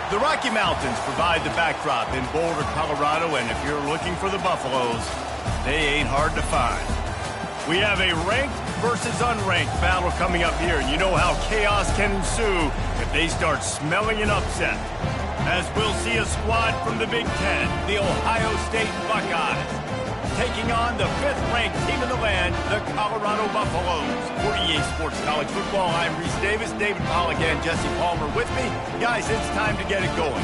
The Rocky Mountains provide the backdrop in Boulder, Colorado, and if you're looking for the Buffaloes, they ain't hard to find. We have a ranked versus unranked battle coming up here, and you know how chaos can ensue if they start smelling an upset. As we'll see a squad from the Big Ten, the Ohio State Buckeyes, taking on the 5th-ranked team in the land, the Colorado Buffaloes. For EA Sports College Football, I'm Reese Davis, David Pollack, and Jesse Palmer with me. Guys, it's time to get it going.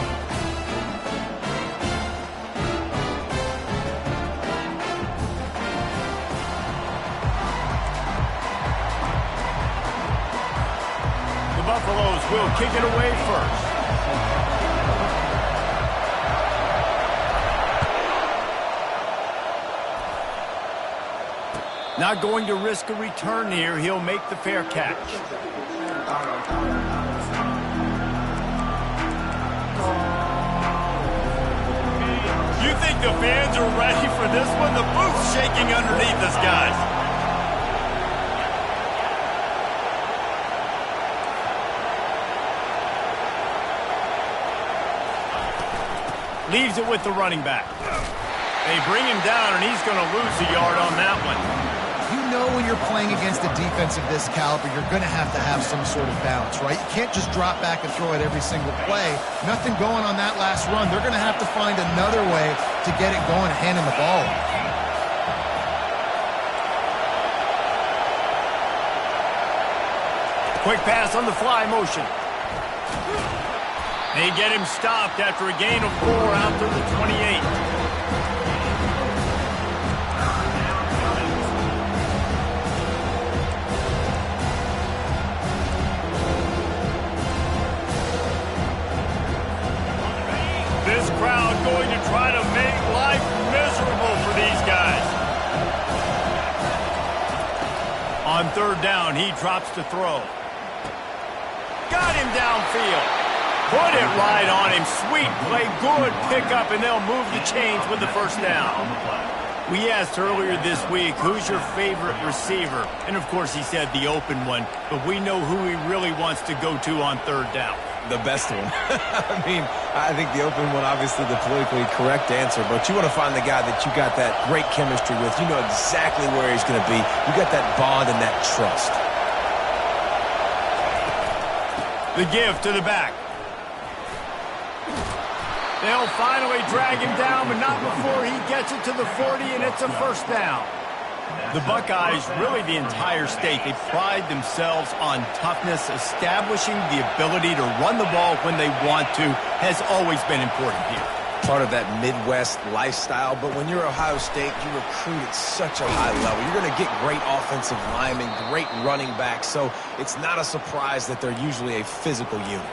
The Buffaloes will kick it away first. Not going to risk a return here. He'll make the fair catch. You think the fans are ready for this one? The booth's shaking underneath us, guys. Leaves it with the running back. They bring him down, and he's going to lose a yard on that one. You know when you're playing against a defense of this caliber, you're going to have some sort of balance, right? You can't just drop back and throw it every single play. Nothing going on that last run. They're going to have to find another way to get it going and hand him the ball. Quick pass on the fly motion. They get him stopped after a gain of 4 out to the 28. This crowd going to try to make life miserable for these guys. On 3rd down, he drops to throw. Got him downfield. Put it right on him. Sweet play, good pickup, and they'll move the chains with the 1st down. We asked earlier this week, who's your favorite receiver? And, of course, he said the open one, but we know who he really wants to go to on 3rd down. The best one. I mean, I think the open one, obviously the politically correct answer, but you want to find the guy that you got that great chemistry with. You know exactly where he's going to be. You got that bond and that trust. The give to the back. They'll finally drag him down, but not before he gets it to the 40, and it's a 1st down. The Buckeyes, really the entire state, they pride themselves on toughness. Establishing the ability to run the ball when they want to has always been important here. Part of that Midwest lifestyle, but when you're Ohio State, you recruit at such a high level. You're going to get great offensive linemen, great running backs, so it's not a surprise that they're usually a physical unit.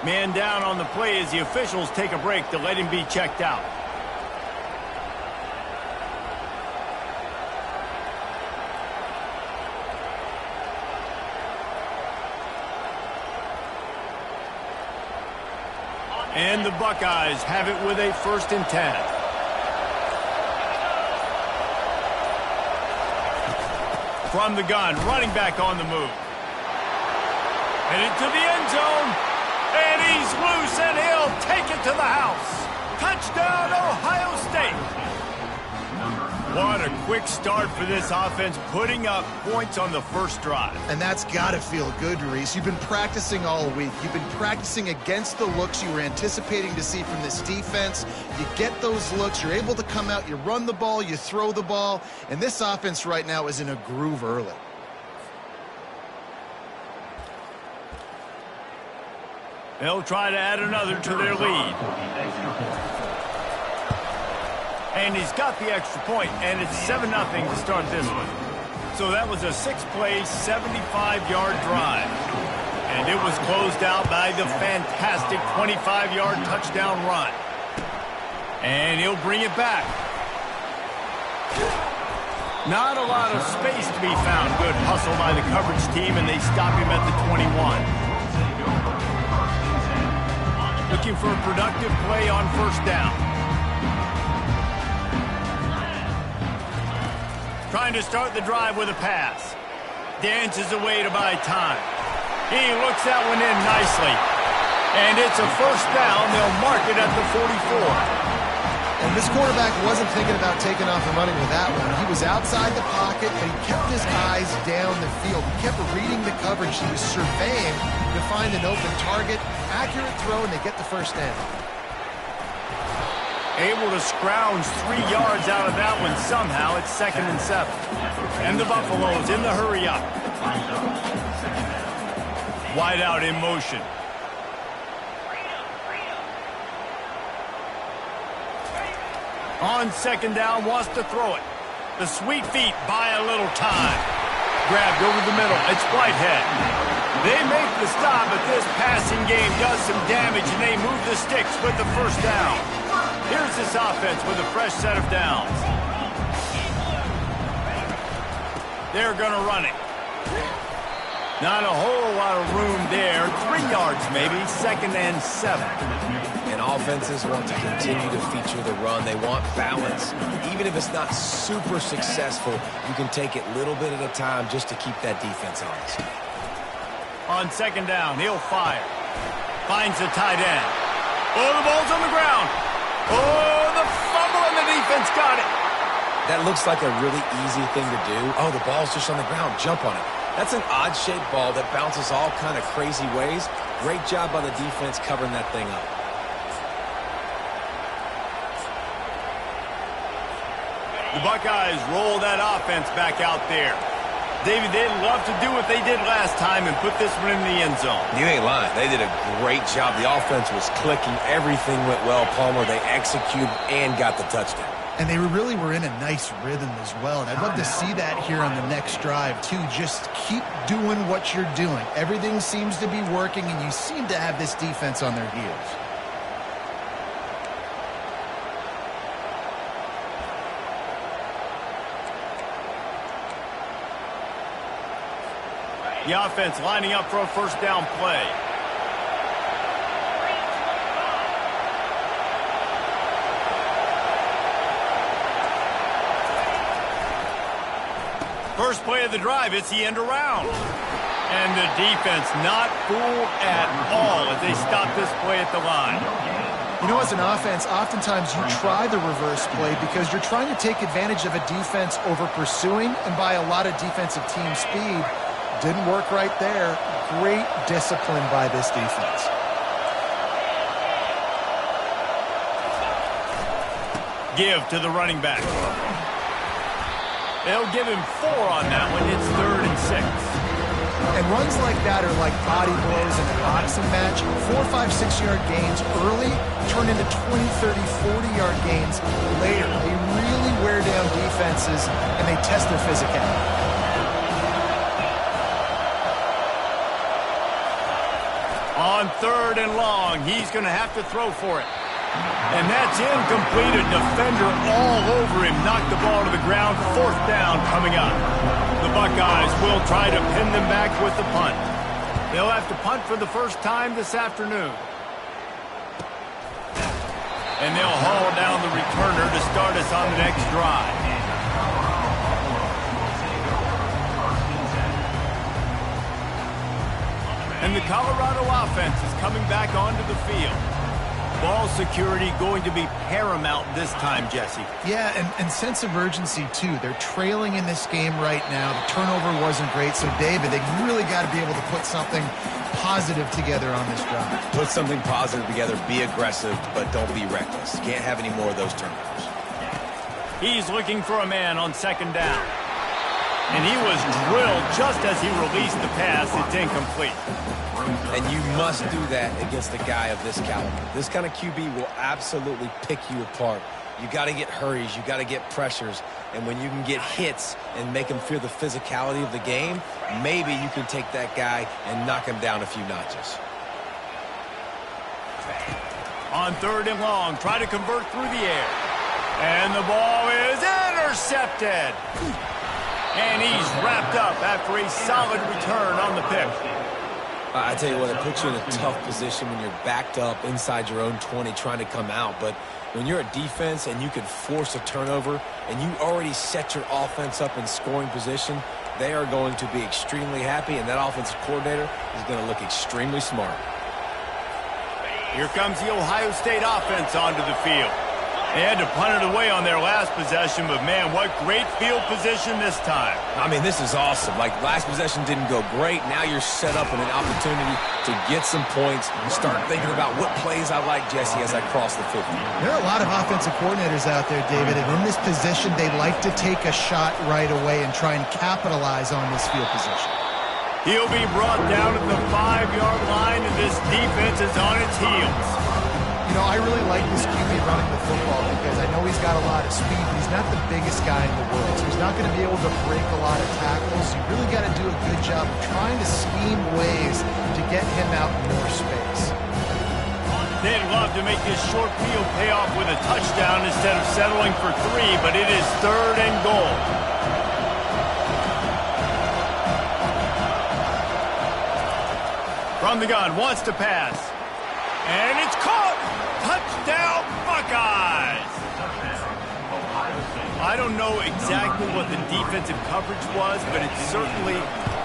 Man down on the play as the officials take a break to let him be checked out. And the Buckeyes have it with a 1st and 10. From the gun, running back on the move. Headed to the end zone. And he's loose, and he'll take it to the house. Touchdown, Ohio State. What a quick start for this offense, putting up points on the 1st drive. And that's got to feel good, Reese. You've been practicing all week. You've been practicing against the looks you were anticipating to see from this defense. You get those looks, you're able to come out, you run the ball, you throw the ball, and this offense right now is in a groove early. They'll try to add another to their lead. And he's got the extra point, and it's 7-0 to start this one. So that was a 6-play, 75-yard drive. And it was closed out by the fantastic 25-yard touchdown run. And he'll bring it back. Not a lot of space to be found. Good hustle by the coverage team, and they stop him at the 21. Looking for a productive play on 1st down. Trying to start the drive with a pass. Dances away to buy time. He looks that one in nicely. And it's a first down. They'll mark it at the 44. And this quarterback wasn't thinking about taking off and running with that one. He was outside the pocket, but he kept his eyes down the field. He kept reading the coverage. He was surveying to find an open target. Accurate throw, and they get the first down. Able to scrounge 3 yards out of that one somehow. It's 2nd and 7. And the Buffaloes in the hurry up. Wide out in motion. On 2nd down, wants to throw it. The sweet feet buy a little time. Grabbed over the middle. It's Whitehead. They make the stop, but this passing game does some damage, and they move the sticks with the first down. Here's this offense with a fresh set of downs. They're going to run it. Not a whole lot of room there. 3 yards maybe. 2nd and 7. And offenses want to continue to feature the run. They want balance. Even if it's not super successful, you can take it little bit at a time just to keep that defense honest. On 2nd down, he'll fire. Finds the tight end. Oh, the ball's on the ground. Oh, the fumble, and the defense got it. That looks like a really easy thing to do. Oh, the ball's just on the ground. Jump on it. That's an odd-shaped ball that bounces all kind of crazy ways. Great job by the defense covering that thing up. The Buckeyes roll that offense back out there. David, they'd love to do what they did last time and put this one in the end zone. You ain't lying. They did a great job. The offense was clicking. Everything went well, Palmer. They executed and got the touchdown. And they really were in a nice rhythm as well. And I'd love to see that here on the next drive, too. Just keep doing what you're doing. Everything seems to be working, and you seem to have this defense on their heels. The offense lining up for a first down play. First play of the drive, it's the end around. And the defense not fooled at all as they stop this play at the line. You know, as an offense, oftentimes you try the reverse play because you're trying to take advantage of a defense over pursuing and by a lot of defensive team speed. Didn't work right there. Great discipline by this defense. Give to the running back. They'll give him 4 on that one. It's 3rd and 6. And runs like that are like body blows in a boxing match. 4, 5, 6-yard gains early turn into 20, 30, 40-yard gains later. They really wear down defenses, and they test their physicality. On 3rd and long, he's going to have to throw for it. And that's incomplete. A defender all over him. Knocked the ball to the ground. 4th down coming up. The Buckeyes will try to pin them back with the punt. They'll have to punt for the first time this afternoon. And they'll haul down the returner to start us on the next drive. And the Colorado offense is coming back onto the field. Ball security going to be paramount this time, Jesse. Yeah, and sense of urgency, too. They're trailing in this game right now. The turnover wasn't great. So, David, they really got to be able to put something positive together on this drive. Put something positive together. Be aggressive, but don't be reckless. Can't have any more of those turnovers. He's looking for a man on 2nd down. And he was drilled just as he released the pass. It's incomplete. And you must do that against a guy of this caliber. This kind of QB will absolutely pick you apart. You got to get hurries. You got to get pressures. And when you can get hits and make him feel the physicality of the game, maybe you can take that guy and knock him down a few notches. On 3rd and long, try to convert through the air. And the ball is intercepted. And he's wrapped up after a solid return on the pick. I tell you what, it puts you in a tough position when you're backed up inside your own 20 trying to come out. But when you're a defense and you can force a turnover and you already set your offense up in scoring position, they are going to be extremely happy, and that offensive coordinator is going to look extremely smart. Here comes the Ohio State offense onto the field. They had to punt it away on their last possession, but man, what great field position this time. I mean, this is awesome. Like, last possession didn't go great. Now you're set up in an opportunity to get some points and start thinking about what plays I like, Jesse, as I cross the 50. There are a lot of offensive coordinators out there, David, and in this position, they like to take a shot right away and try and capitalize on this field position. He'll be brought down at the 5-yard line, and this defense is on its heels. You know, I really like this QB running the football because I know he's got a lot of speed, but he's not the biggest guy in the world, so he's not going to be able to break a lot of tackles. You really got to do a good job of trying to scheme ways to get him out in more space. They'd love to make this short field pay off with a touchdown instead of settling for 3, but it is 3rd and goal. From the gun, wants to pass. And it's caught! Touchdown, Buckeyes! I don't know exactly what the defensive coverage was, but it certainly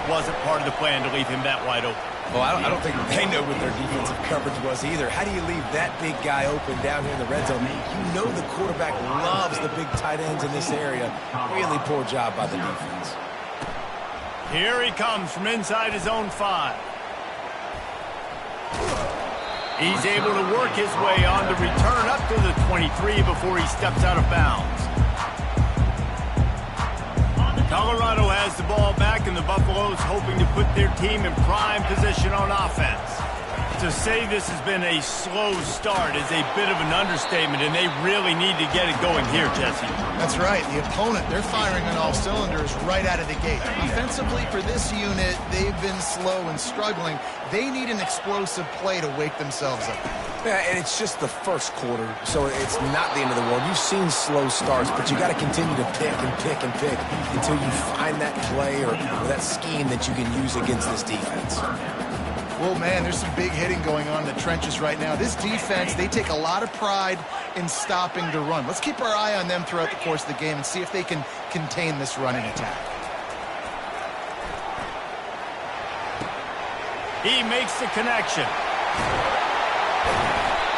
wasn't part of the plan to leave him that wide open. Well, I don't think they know what their defensive coverage was either. How do you leave that big guy open down here in the red zone? You know the quarterback loves the big tight ends in this area. Really poor job by the defense. Here he comes from inside his own 5. He's able to work his way on the return up to the 23 before he steps out of bounds. Colorado has the ball back, and the Buffaloes hoping to put their team in prime position on offense. To say this has been a slow start is a bit of an understatement, and they really need to get it going here, Jesse. That's right. The opponent, they're firing on all cylinders right out of the gate. Offensively, for this unit, they've been slow and struggling. They need an explosive play to wake themselves up. Yeah, and it's just the first quarter, so it's not the end of the world. You've seen slow starts, but you got to continue to pick and pick and pick until you find that play or that scheme that you can use against this defense. Well, man, there's some big hitting going on in the trenches right now. This defense, they take a lot of pride in stopping the run. Let's keep our eye on them throughout the course of the game and see if they can contain this running attack. He makes the connection.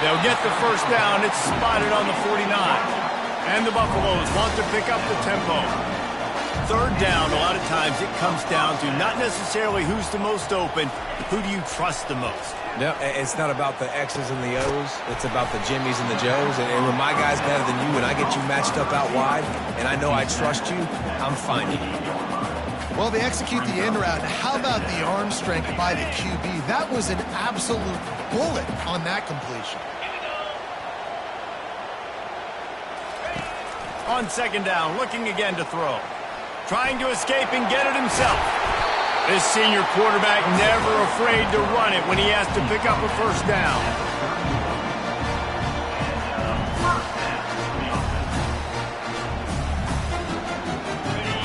They'll get the first down. It's spotted on the 49. And the Buffaloes want to pick up the tempo. 3rd down, a lot of times it comes down to not necessarily who's the most open, who do you trust the most? No, it's not about the X's and the O's. It's about the Jimmies and the Joes. And when my guy's better than you and I get you matched up out wide and I know I trust you, I'm finding you. Well, they execute the end route. How about the arm strength by the QB? That was an absolute bullet on that completion. On 2nd down, looking again to throw. Trying to escape and get it himself. This senior quarterback never afraid to run it when he has to pick up a first down.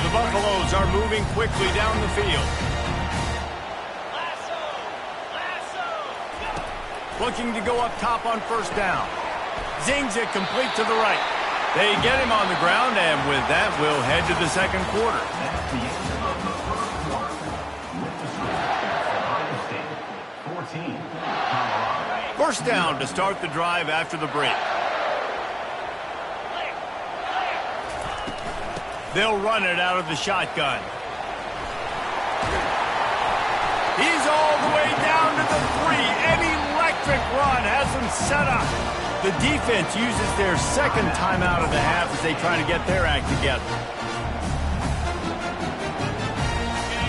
The Buffaloes are moving quickly down the field. Looking to go up top on 1st down. Zings it complete to the right. They get him on the ground, and with that, we'll head to the 2nd quarter. First down to start the drive after the break. They'll run it out of the shotgun. He's all the way down to the 3. An electric run has him set up. The defense uses their 2nd timeout of the half as they try to get their act together.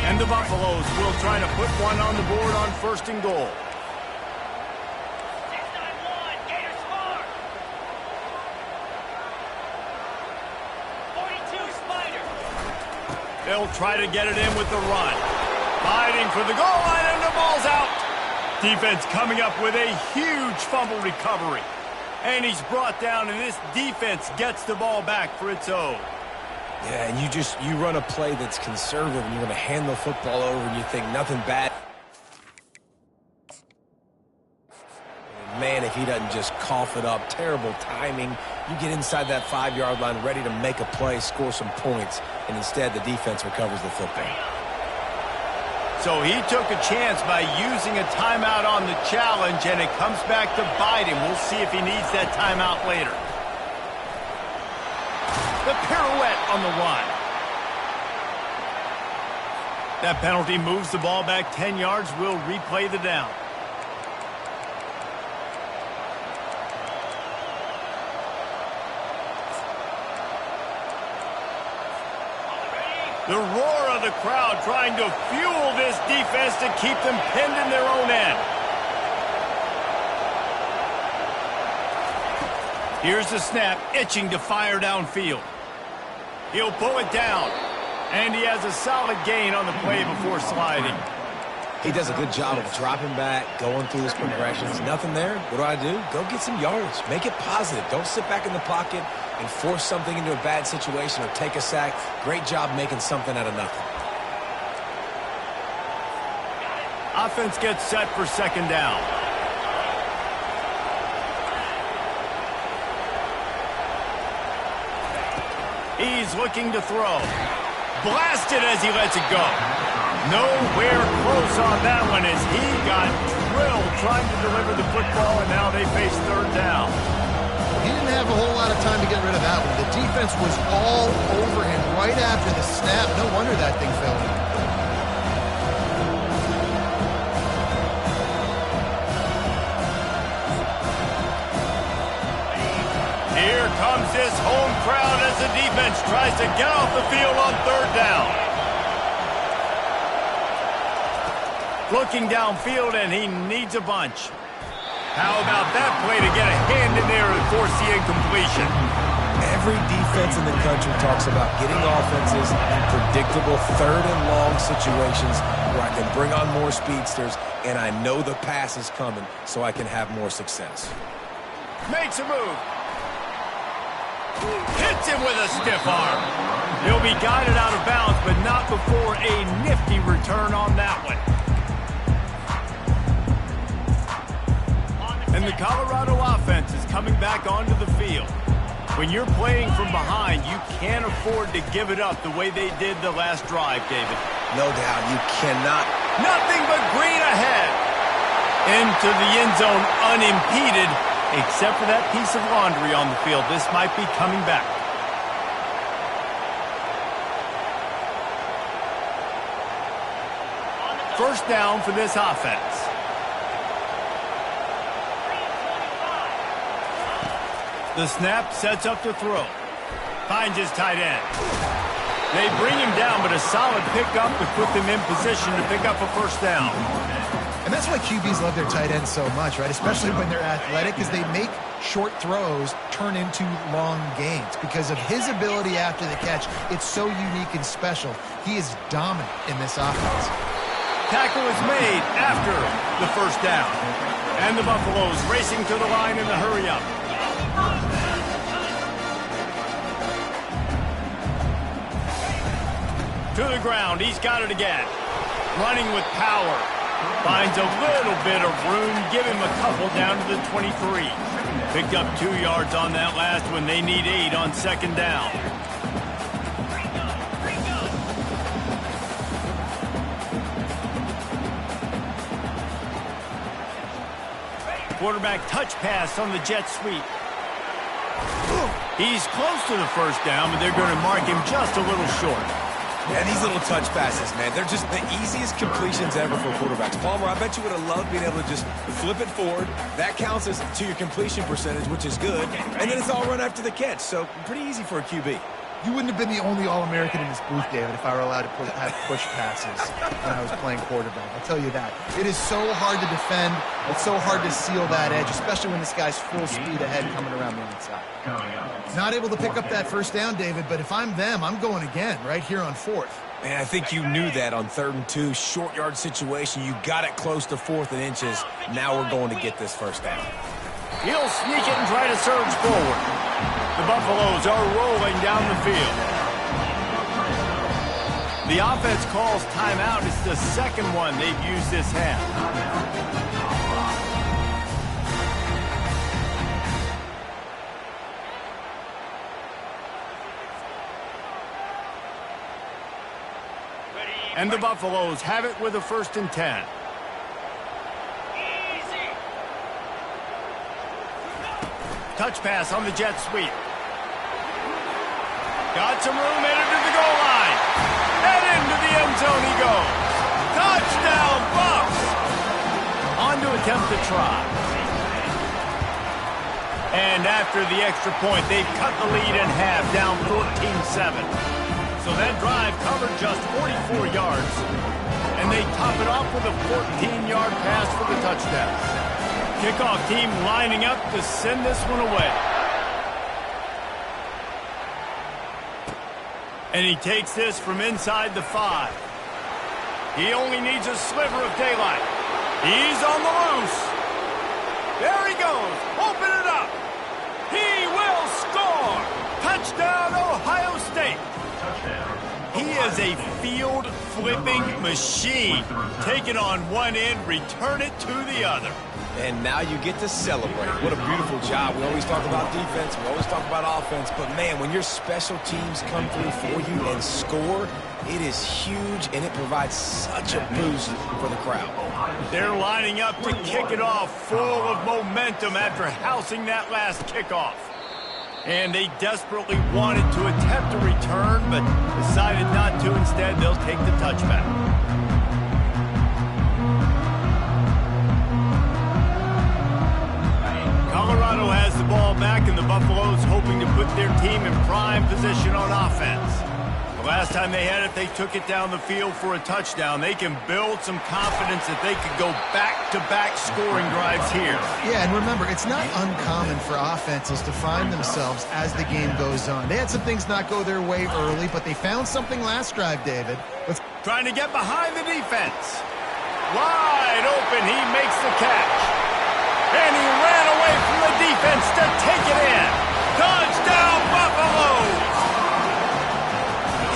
And the Buffaloes will try to put one on the board on 1st and goal. They'll try to get it in with the run. Fighting for the goal line, and the ball's out. Defense coming up with a huge fumble recovery. And he's brought down, and this defense gets the ball back for its own. Yeah, and you run a play that's conservative, and you're going to hand the football over, and you think nothing bad. And man, if he doesn't just cough it up, terrible timing. You get inside that 5-yard line ready to make a play, score some points, and instead the defense recovers the football. So he took a chance by using a timeout on the challenge, and it comes back to bite him. We'll see if he needs that timeout later. The pirouette on the run. That penalty moves the ball back 10 yards. We'll replay the down. The roar of the crowd trying to fuel this defense to keep them pinned in their own end. Here's the snap, itching to fire downfield. He'll pull it down, and he has a solid gain on the play before sliding. He does a good job of dropping back, going through his progressions. Nothing there. What do? Go get some yardage. Make it positive. Don't sit back in the pocket and force something into a bad situation or take a sack. Great job making something out of nothing. Offense gets set for second down. He's looking to throw. Blasted as he lets it go. Nowhere close on that one as he got drilled trying to deliver the football, and now they face third down. He didn't have a whole lot of time to get rid of that one. The defense was all over him right after the snap. No wonder that thing fell in. Here comes this home crowd as the defense tries to get off the field on third down. Looking downfield, and he needs a bunch. How about that play to get a hand in there and force the incompletion? Every defense in the country talks about getting offenses in predictable third and long situations where I can bring on more speedsters and I know the pass is coming so I can have more success. Makes a move. Hits him with a stiff arm. He'll be guided out of bounds, but not before a nifty return on that one. And the Colorado offense is coming back onto the field. When you're playing from behind, you can't afford to give it up the way they did the last drive, David. No doubt, you cannot. Nothing but green ahead. Into the end zone unimpeded, except for that piece of laundry on the field. This might be coming back. First down for this offense. The snap sets up the throw. Finds his tight end. They bring him down, but a solid pickup to put them in position to pick up a first down. And that's why QBs love their tight ends so much, right? Especially when they're athletic, because they make short throws turn into long gains. Because of his ability after the catch, it's so unique and special. He is dominant in this offense. Tackle is made after the first down. And the Buffaloes racing to the line in the hurry-up. To the ground, he's got it again. Running with power. Finds a little bit of room, give him a couple down to the 23. Picked up 2 yards on that last one. They need 8 on second down. Quarterback touch pass on the jet sweep. He's close to the first down, but they're going to mark him just a little short. Yeah, these little touch passes, man, they're just the easiest completions ever for quarterbacks. Palmer, I bet you would have loved being able to just flip it forward. That counts as to your completion percentage, which is good. And then it's all run after the catch, so pretty easy for a QB. You wouldn't have been the only All-American in this booth, David, if I were allowed to have push passes when I was playing quarterback. I'll tell you that. It is so hard to defend. It's so hard to seal that edge, especially when this guy's full speed ahead coming around the inside. Not able to pick up that first down, David, but if I'm them, I'm going again right here on fourth. Man, I think you knew that on 3rd and 2, short yard situation. You got it close to 4th and inches. Now we're going to get this first down. He'll sneak it and try to surge forward. The Buffaloes are rolling down the field. The offense calls timeout. It's the second one they've used this half. And the Buffaloes have it with a 1st and 10. Touch pass on the jet sweep. Got some room, headed to the goal line. And into the end zone he goes. Touchdown, Buffs! On to attempt the try. And after the extra point, they've cut the lead in half, down 14-7. So that drive covered just 44 yards. And they top it off with a 14-yard pass for the touchdown. Kickoff team lining up to send this one away. And he takes this from inside the 5. He only needs a sliver of daylight. He's on the loose. There he goes. Open it up. He will score. Touchdown, Ohio State. He is a field-flipping machine. Take it on one end, return it to the other. And now you get to celebrate. What a beautiful job. We always talk about defense. We always talk about offense. But, man, when your special teams come through for you and score, it is huge, and it provides such a boost for the crowd. They're lining up to kick it off full of momentum after housing that last kickoff. And they desperately wanted to attempt a return, but decided not to. Instead, they'll take the touchback. Colorado has the ball back, and the Buffaloes hoping to put their team in prime position on offense. The last time they had it, they took it down the field for a touchdown. They can build some confidence that they could go back-to-back scoring drives here. Yeah, and remember, it's not uncommon for offenses to find themselves as the game goes on. They had some things not go their way early, but they found something last drive, David. Trying to get behind the defense. Wide open, he makes the catch. And he ran away from the defense to take it in. Touchdown, Buffaloes!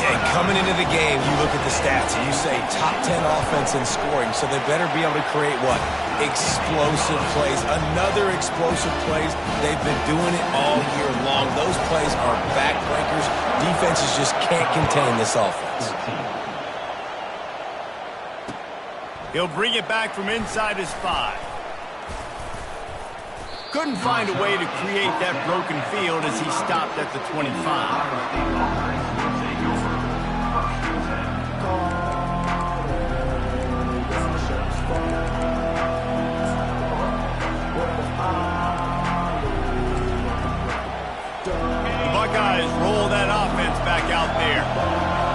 And coming into the game, you look at the stats and you say top 10 offense in scoring, so they better be able to create what? Explosive plays. Another explosive plays. They've been doing it all year long. Those plays are backbreakers. Defenses just can't contain this offense. He'll bring it back from inside his 5. Couldn't find a way to create that broken field as he stopped at the 25. Buckeyes roll that offense back out there.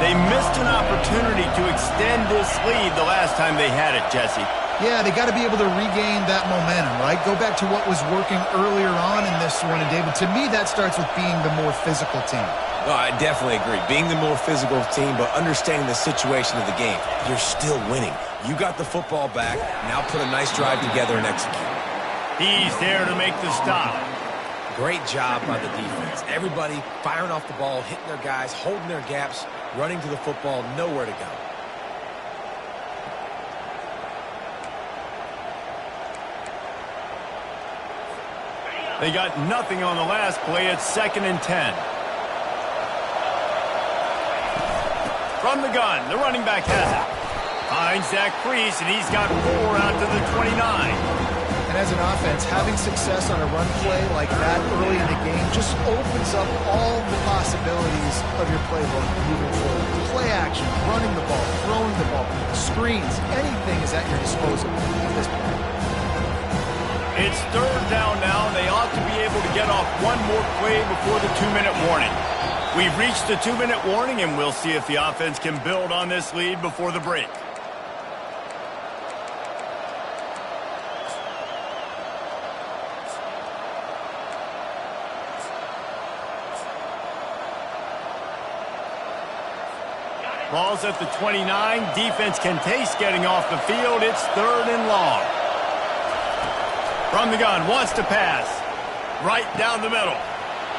They missed an opportunity to extend this lead the last time they had it, Jesse. Yeah, they got to be able to regain that momentum, right? Go back to what was working earlier on in this one. And, David, to me, that starts with being the more physical team. No, I definitely agree. Being the more physical team, but understanding the situation of the game. You're still winning. You got the football back. Now put a nice drive together and execute. He's there to make the stop. Great job by the defense. Everybody firing off the ball, hitting their guys, holding their gaps, running to the football, nowhere to go. They got nothing on the last play. It's 2nd and 10. From the gun, the running back has it. Finds that crease, and he's got 4 out to the 29. And as an offense, having success on a run play like that early in the game just opens up all the possibilities of your playbook moving forward. Play action, running the ball, throwing the ball, screens, anything is at your disposal at this point. It's 3rd down now. They ought to be able to get off one more play before the 2-minute warning. We've reached the 2-minute warning, and we'll see if the offense can build on this lead before the break. Ball's at the 29. Defense can taste getting off the field. It's 3rd and long. From the gun, wants to pass. Right down the middle.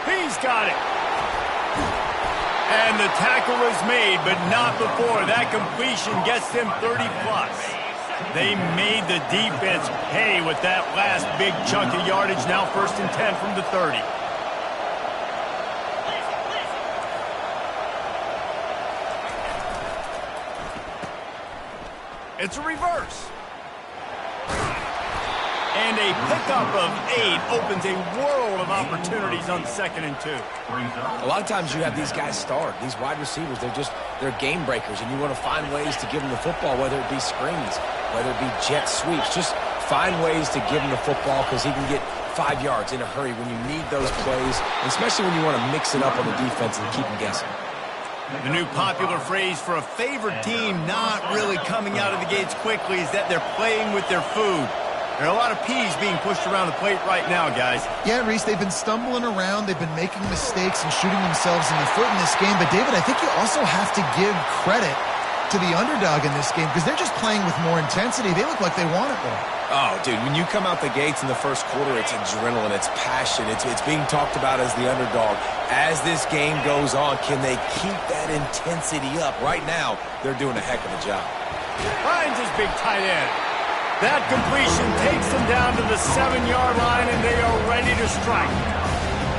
He's got it. And the tackle is made, but not before. That completion gets them 30-plus. They made the defense pay with that last big chunk of yardage. Now 1st and 10 from the 30. It's a reverse. And a pickup of 8 opens a world of opportunities on 2nd and 2. A lot of times you have these guys start. These wide receivers, they're game breakers, and you want to find ways to give them the football, whether it be screens, whether it be jet sweeps. Just find ways to give him the football because he can get 5 yards in a hurry when you need those plays, especially when you want to mix it up on the defense and keep them guessing. The new popular phrase for a favored team not really coming out of the gates quickly is that they're playing with their food. There are a lot of peas being pushed around the plate right now, guys. Yeah, Reese, they've been stumbling around. They've been making mistakes and shooting themselves in the foot in this game. But, David, I think you also have to give credit to the underdog in this game because they're just playing with more intensity. They look like they want it more. Oh, dude, when you come out the gates in the first quarter, it's adrenaline, it's passion, it's being talked about as the underdog. As this game goes on, can they keep that intensity up? Right now, they're doing a heck of a job. Finds his big tight end. That completion takes them down to the 7-yard line, and they are ready to strike.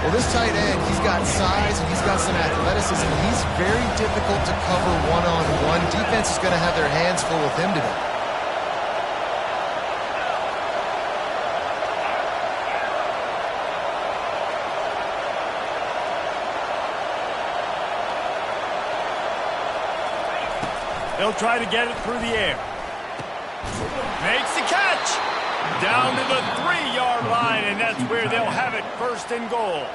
Well, this tight end, he's got size and he's got some athleticism. He's very difficult to cover one-on-one. Defense is going to have their hands full with him today. They'll try to get it through the air. Makes the catch. Down to the 3-yard line, and that's where they'll have it 1st and goal.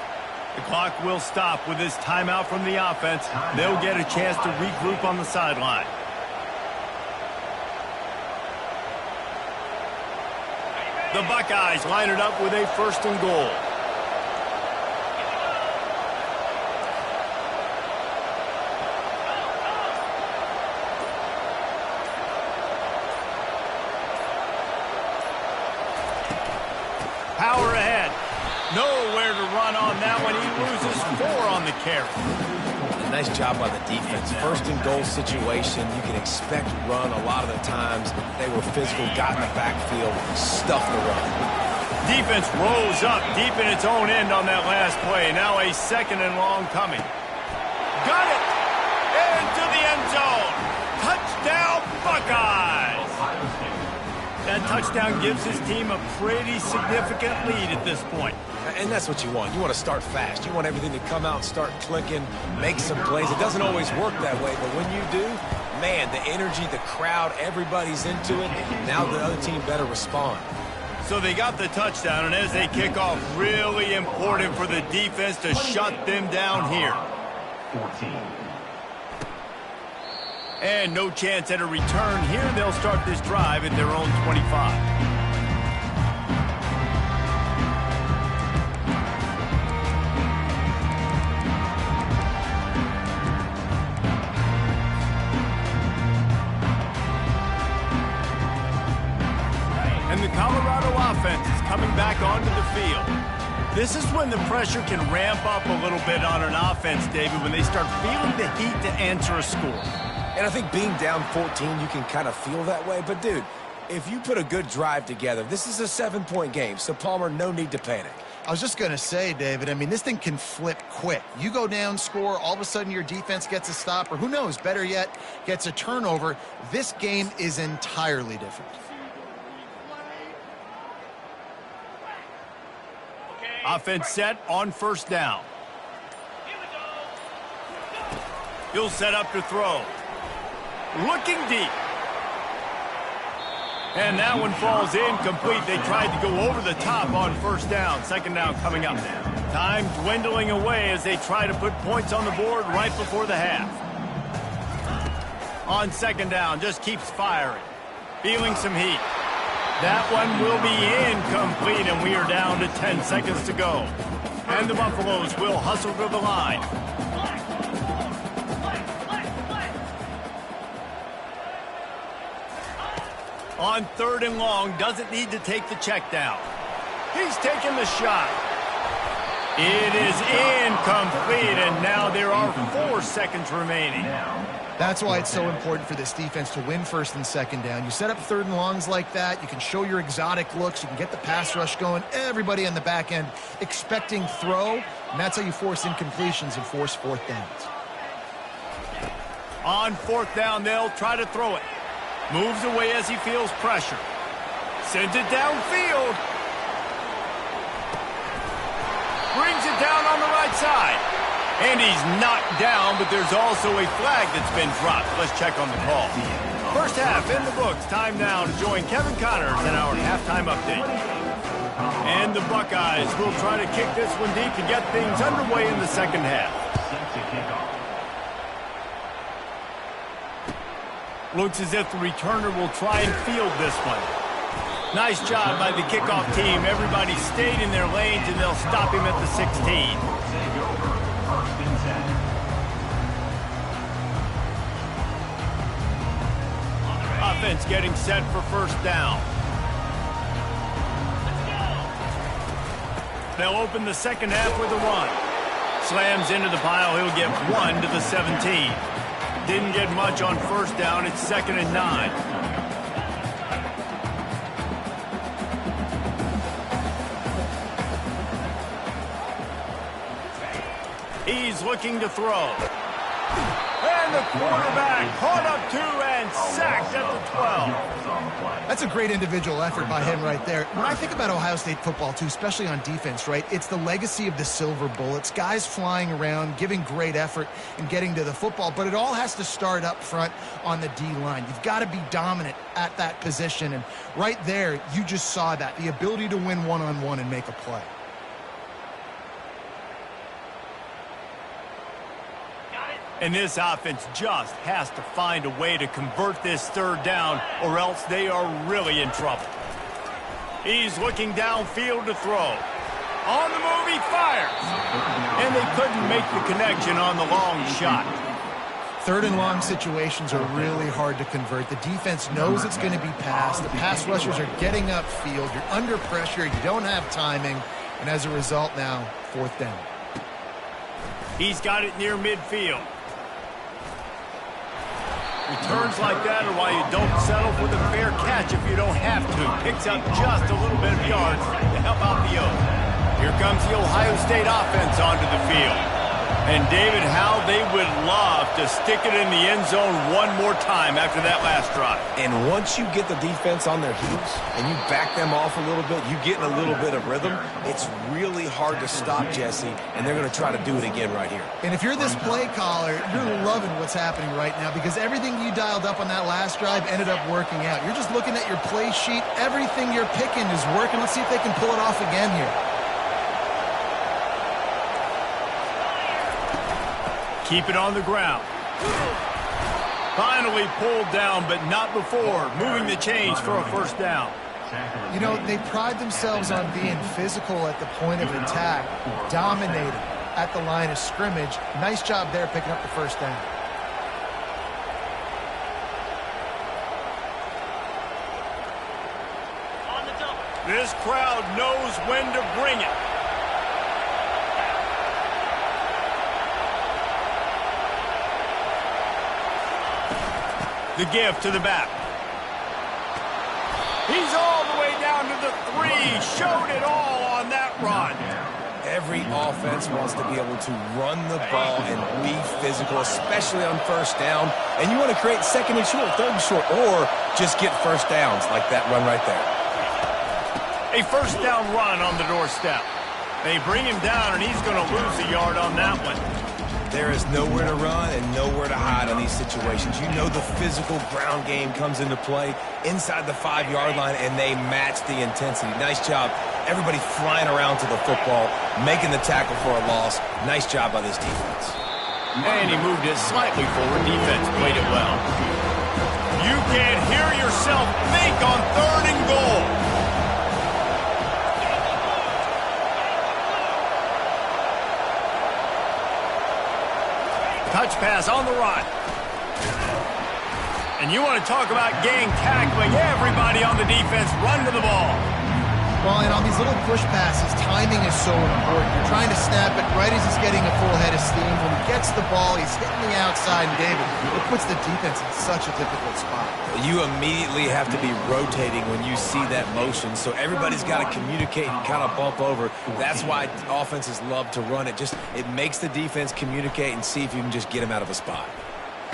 The clock will stop with this timeout from the offense. They'll get a chance to regroup on the sideline. The Buckeyes line it up with a 1st and goal. Power ahead. Nowhere to run on that one. He loses 4 on the carry. A nice job by the defense. 1st and goal situation. You can expect run a lot of the times. They were physical, got in the backfield, stuffed the run. Defense rolls up deep in its own end on that last play. Now a 2nd and long coming. Got it! Into the end zone. Touchdown, Buckeyes! That touchdown gives his team a pretty significant lead at this point. And that's what you want. You want to start fast. You want everything to come out and start clicking, make some plays. It doesn't always work that way, but when you do, man, the energy, the crowd, everybody's into it. Now the other team better respond. So they got the touchdown, and as they kick off, really important for the defense to shut them down here. 14. And no chance at a return here. They'll start this drive at their own 25. And the Colorado offense is coming back onto the field. This is when the pressure can ramp up a little bit on an offense, David, when they start feeling the heat to answer a score. And I think being down 14, you can kind of feel that way. But, dude, if you put a good drive together, this is a 7-point game. So, Palmer, no need to panic. I was just going to say, David, I mean, this thing can flip quick. You go down, score, all of a sudden your defense gets a stop, or who knows, better yet, gets a turnover. This game is entirely different. Offense set on 1st down. He'll set up to throw. Looking deep. And that one falls incomplete. They tried to go over the top on 1st down. 2nd down coming up. Time dwindling away as they try to put points on the board right before the half. On 2nd down, just keeps firing. Feeling some heat. That one will be incomplete, and we are down to 10 seconds to go. And the Buffaloes will hustle to the line. On 3rd and long, doesn't need to take the check down. He's taking the shot. It is incomplete, and now there are 4 seconds remaining. That's why it's so important for this defense to win 1st and 2nd down. You set up 3rd and longs like that. You can show your exotic looks. You can get the pass rush going. Everybody on the back end expecting throw, and that's how you force incompletions and force 4th downs. On 4th down, they'll try to throw it. Moves away as he feels pressure. Sends it downfield. Brings it down on the right side. And he's knocked down, but there's also a flag that's been dropped. Let's check on the call. First half in the books. Time now to join Kevin Connors in our halftime update. And the Buckeyes will try to kick this one deep to get things underway in the second half. Looks as if the returner will try and field this one. Nice job by the kickoff team. Everybody stayed in their lanes, and they'll stop him at the 16. Offense getting set for first down. They'll open the second half with a run. Slams into the pile. He'll get 1 to the 17. Didn't get much on first down. It's 2nd and 9. He's looking to throw. And the quarterback caught up 2 and sacked at the 12. That's a great individual effort by him right there. When I think about Ohio State football, too, especially on defense, right, it's the legacy of the silver bullets, guys flying around, giving great effort and getting to the football, but it all has to start up front on the D-line. You've got to be dominant at that position, and right there, you just saw that, the ability to win one-on-one and make a play. And this offense just has to find a way to convert this third down, or else they are really in trouble. He's looking downfield to throw. On the move, he fires. And they couldn't make the connection on the long shot. Third and long situations are really hard to convert. The defense knows it's going to be passed. The pass rushers are getting upfield. You're under pressure. You don't have timing. And as a result now, 4th down. He's got it near midfield. Returns like that are why you don't settle for the fair catch if you don't have to. Picks up just a little bit of yards to help out the Oaks. Here comes the Ohio State offense onto the field. And David, how they would love to stick it in the end zone one more time after that last drive. And once you get the defense on their heels and you back them off a little bit, you get in a little bit of rhythm, it's really hard to stop, Jesse, and they're going to try to do it again right here. And if you're this play caller, you're loving what's happening right now because everything you dialed up on that last drive ended up working out. You're just looking at your play sheet. Everything you're picking is working. Let's see if they can pull it off again here. Keep it on the ground. Finally pulled down, but not before moving the chains for a first down. You know, they pride themselves on being physical at the point of attack, dominating at the line of scrimmage. Nice job there picking up the first down. This crowd knows when to bring it. The give to the back. He's all the way down to the 3. Showed it all on that run. Every offense wants to be able to run the ball and be physical, especially on first down. And you want to create 2nd and short, 3rd and short, or just get first downs like that run right there. A first down run on the doorstep. They bring him down, and he's going to lose a yard on that one. There is nowhere to run and nowhere to hide on these situations. You know the physical ground game comes into play inside the 5-yard line, and they match the intensity. Nice job. Everybody flying around to the football, making the tackle for a loss. Nice job by this defense. And he moved it slightly forward. Defense played it well. You can't hear yourself think on 3rd and goal. Touch pass on the run. And you want to talk about gang tackling. Everybody on the defense run to the ball. Well, and on these little push passes, timing is so important. You're trying to snap it right as he's getting a full head of steam. When he gets the ball, he's hitting the outside, and David, it puts the defense in such a difficult spot. You immediately have to be rotating when you see that motion, so everybody's got to communicate and kind of bump over. That's why offenses love to run it. It makes the defense communicate and see if you can just get him out of a spot.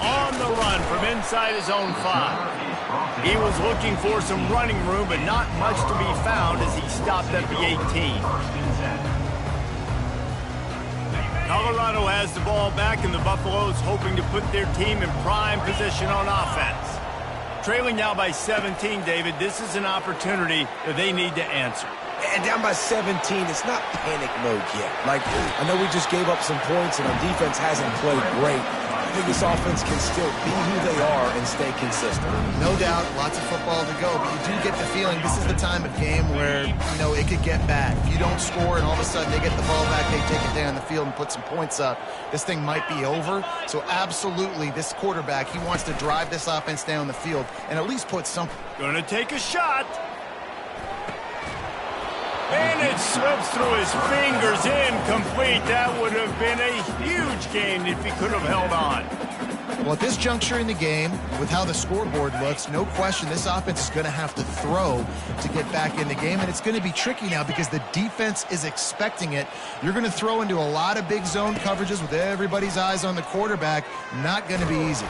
On the run from inside his own 5. He was looking for some running room, but not much to be found as he stopped at the 18. Colorado has the ball back, and the Buffaloes hoping to put their team in prime position on offense. Trailing now by 17, David, this is an opportunity that they need to answer. And down by 17, it's not panic mode yet. Like, I know we just gave up some points, and our defense hasn't played great. I think this offense can still be who they are and stay consistent. No doubt, lots of football to go, but you do get the feeling this is the time of game where, you know, it could get bad. If you don't score and all of a sudden they get the ball back, they take it down the field and put some points up, this thing might be over. So absolutely, this quarterback, he wants to drive this offense down the field and at least put something. Gonna take a shot. And it slips through his fingers, incomplete. That would have been a huge gain if he could have held on. Well, at this juncture in the game, with how the scoreboard looks, no question this offense is going to have to throw to get back in the game, and it's going to be tricky now because the defense is expecting it. You're going to throw into a lot of big zone coverages with everybody's eyes on the quarterback. Not going to be easy.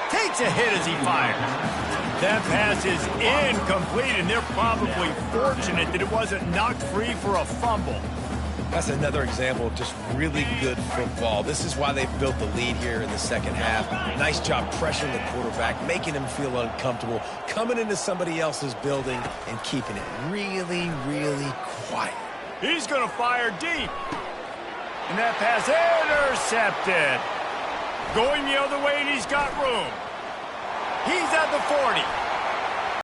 Takes a hit as he fires. That pass is incomplete, and they're probably fortunate that it wasn't knocked free for a fumble. That's another example of just really good football. This is why they've built the lead here in the second half. Nice job pressuring the quarterback, making him feel uncomfortable, coming into somebody else's building and keeping it really, really quiet. He's going to fire deep. And that pass intercepted. Going the other way, and he's got room. He's at the 40.